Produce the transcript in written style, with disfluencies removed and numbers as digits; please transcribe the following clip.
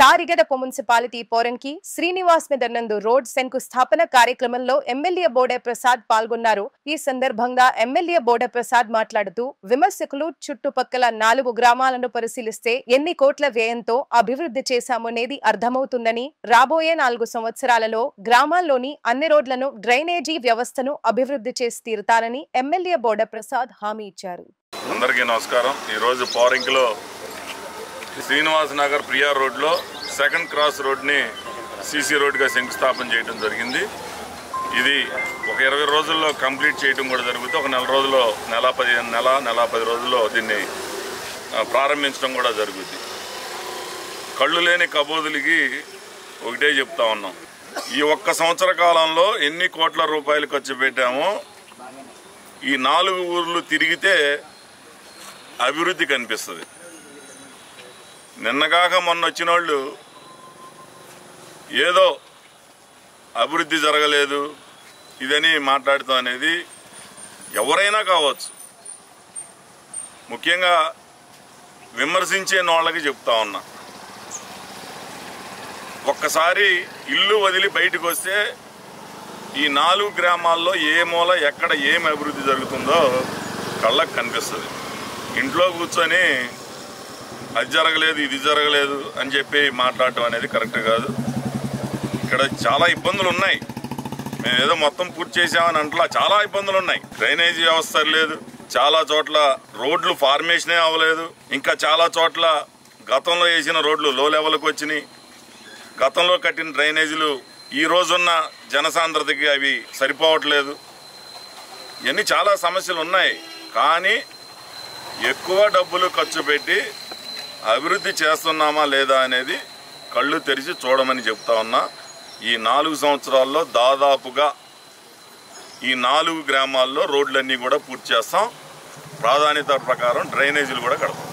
తారిగడప municipality Poranki Srinivas మెదర్నందు road శంకుస్థాపన కార్యక్రమంలో MLA Bode Prasad పాల్గొన్నారు. ఈ సందర్భంగా ఎమ్మెల్యే బోడే ప్రసాద్ మాట్లాడుతూ విమర్శకులు చుట్టుపక్కల 4 గ్రామాలను పరిశీలిస్తే ఎన్ని కోట్ల వ్యయంతో అభివృద్ధి చేశామనేది అర్థమవుతుందని, రాబోయే 4 సంవత్సరాలలో గ్రామాల్లోని అన్ని రోడ్లను డ్రైనేజీ వ్యవస్థను అభివృద్ధి చేసి తీరుతారని ఎమ్మెల్యే బోడే ప్రసాద్ హామీ ఇచ్చారు. అందరికీ నమస్కారం. ఈ రోజు పోరంకిలో శ్రీనివాస్ నగర్ ప్రియా రోడ్లో సెకండ్ క్రాస్ రోడ్ని సీసీ రోడ్గా శంకుస్థాపన చేయడం జరిగింది. ఇది ఒక 20 రోజుల్లో కంప్లీట్ చేయడం కూడా జరుగుతుంది. ఒక నెల రోజుల్లో నెల 10 రోజుల్లో దీన్ని ప్రారంభించడం కూడా జరుగుతుంది. కళ్ళు లేని కబోదులకి ఒకటే చెప్తా ఉన్నాం, ఈ ఒక్క సంవత్సర కాలంలో ఎన్ని కోట్ల రూపాయలు ఖర్చు పెట్టామో ఈ 4 ఊర్లు తిరిగితే అభివృద్ధి కనిపిస్తుంది. నిన్నగాక మొన్న వచ్చిన వాళ్ళు ఏదో అభివృద్ధి జరగలేదు ఇదని మాట్లాడుతాం అనేది ఎవరైనా కావచ్చు. ముఖ్యంగా విమర్శించే వాళ్ళకి చెప్తా ఉన్నా, ఒక్కసారి ఇల్లు వదిలి బయటకు వస్తే ఈ 4 గ్రామాల్లో ఏ మూల ఎక్కడ ఏం అభివృద్ధి జరుగుతుందో కళ్ళకు కనిపిస్తుంది. ఇంట్లో కూర్చొని అది జరగలేదు ఇది జరగలేదు అని చెప్పి మాట్లాడటం అనేది కరెక్ట్ కాదు. ఇక్కడ చాలా ఇబ్బందులు ఉన్నాయి. మేము ఏదో మొత్తం పూర్తి చేసామని అంటలా, చాలా ఇబ్బందులు ఉన్నాయి. డ్రైనేజీ వ్యవస్థ లేదు, చాలా చోట్ల రోడ్లు ఫార్మేషనే అవ్వలేదు, ఇంకా చాలా చోట్ల గతంలో వేసిన రోడ్లు లో లెవెల్కి వచ్చినాయి. గతంలో కట్టిన డ్రైనేజీలు ఈ రోజున్న జనసాంద్రతకి అవి సరిపోవట్లేదు. ఇవన్నీ చాలా సమస్యలు ఉన్నాయి. కానీ ఎక్కువ డబ్బులు ఖర్చు పెట్టి అభివృద్ధి చేస్తున్నామా లేదా అనేది కళ్ళు తెరిచి చూడమని చెప్తా ఉన్నా. ఈ 4 సంవత్సరాల్లో దాదాపుగా ఈ 4 గ్రామాల్లో రోడ్లన్నీ కూడా పూర్తి చేస్తాం. ప్రాధాన్యత ప్రకారం డ్రైనేజీలు కూడా కడతాం.